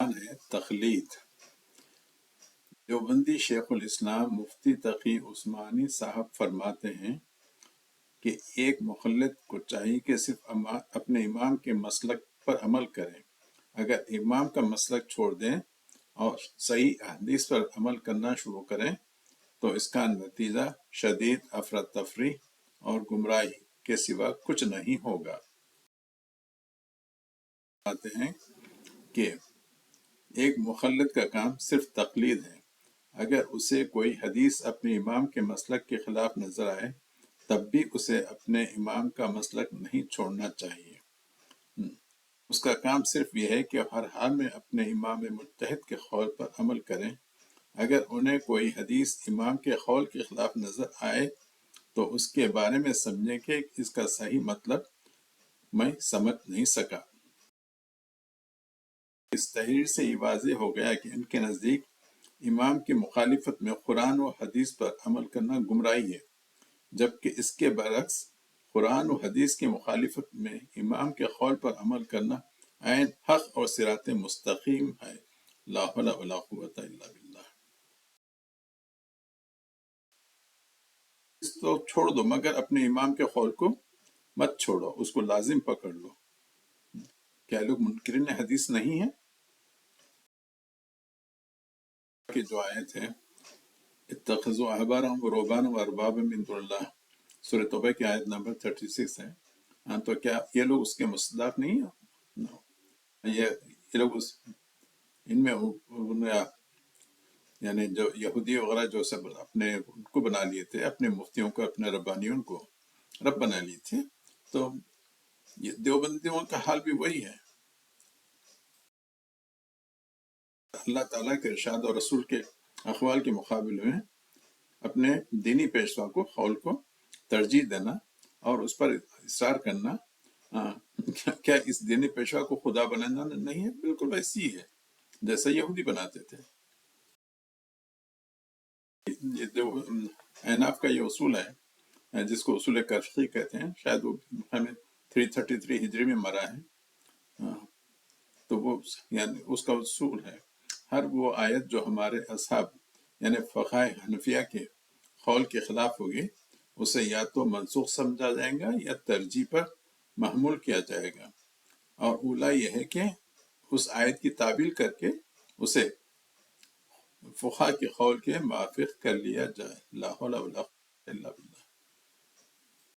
عنوان ہے تقلید۔ دیوبندی شیخ الاسلام مفتی تقی عثمانی صاحب فرماتے ہیں کہ ایک مقلد کو چاہیے کہ صرف اپنے امام کے مسلک پر عمل کریں۔ اگر امام کا مسلک چھوڑ دیں اور صحیح احادیث پر عمل کرنا شروع کریں تو اس کا نتیجہ شدید افراتفری اور گمراہی کے سوا کچھ نہیں ہوگا۔ آتے ہیں کہ ایک مقلد کا کام صرف تقلید ہے۔ اگر اسے کوئی حدیث اپنے امام کے مسلک کے خلاف نظر آئے تب بھی اسے اپنے امام کا مسلک نہیں چھوڑنا چاہیے۔ اس کا کام صرف یہ ہے کہ ہر حال میں اپنے امام مجتہد کے قول پر عمل کریں۔ اگر انہیں کوئی حدیث امام کے قول کے خلاف نظر آئے تو اس کے بارے میں سمجھیں کہ اس کا صحیح مطلب میں سمجھ نہیں سکا۔ اس تحریر سے یہ واضح ہو گیا کہ ان کے نزدیک امام کی مخالفت میں قرآن و حدیث پر عمل کرنا گمراہی ہے، جبکہ اس کے برعکس قرآن و حدیث کی مخالفت میں امام کے قول پر عمل کرنا عین حق اور صراط مستقیم ہے۔ لا حول ولا قوت الا باللہ۔ اس تو چھوڑ دو مگر اپنے امام کے قول کو مت چھوڑو، اس کو لازم پکڑ لو۔ کیا لوگ منکرین حدیث نہیں ہیں؟ کہ جو آیت ہے اتخذوا احبارهم ورهبانهم اربابا من دون اللہ، سورۃ توبہ کی آیت نمبر 36 ہے۔ تو کیا یہ لوگ اس کے مصداق نہیں ہیں؟ No۔ یہ لوگ ان میں یعنی جو یہودی وغیرہ جو سب اپنے ان کو بنا لیے تھے، اپنے مفتیوں کو، اپنے ربانیوں کو رب بنا لیے تھے، تو یہ دیوبندیوں کا حال بھی وہی ہے۔ اللہ تعالیٰ کے ارشاد اور رسول کے اقوال کے مقابلے میں اپنے دینی پیشوا کو قول کو ترجیح دینا اور اس پر اصرار کرنا، کیا اس دینی پیشوا کو خدا بنانا نہیں ہے؟ بالکل ویسی ہی ہے جیسا یہودی بناتے تھے۔ احناف کا یہ اصول ہے جس کو اصول کرخی کہتے ہیں، شاید وہ ہمیں 333 ہجری میں مرا ہے، تو وہ یعنی اس کا اصول ہے ہر وہ آیت جو ہمارے اصحاب یعنی فقہائے حنفیہ کے قول کے خلاف ہوگی اسے یا تو منسوخ سمجھا جائے گا یا ترجیح پر محمول کیا جائے گا، اور اولا یہ ہے کہ اس آیت کی تعبیل کر کے اسے فقہا کے قول کے موافق کر لیا جائے۔ لا حول ولا قوت الا باللہ۔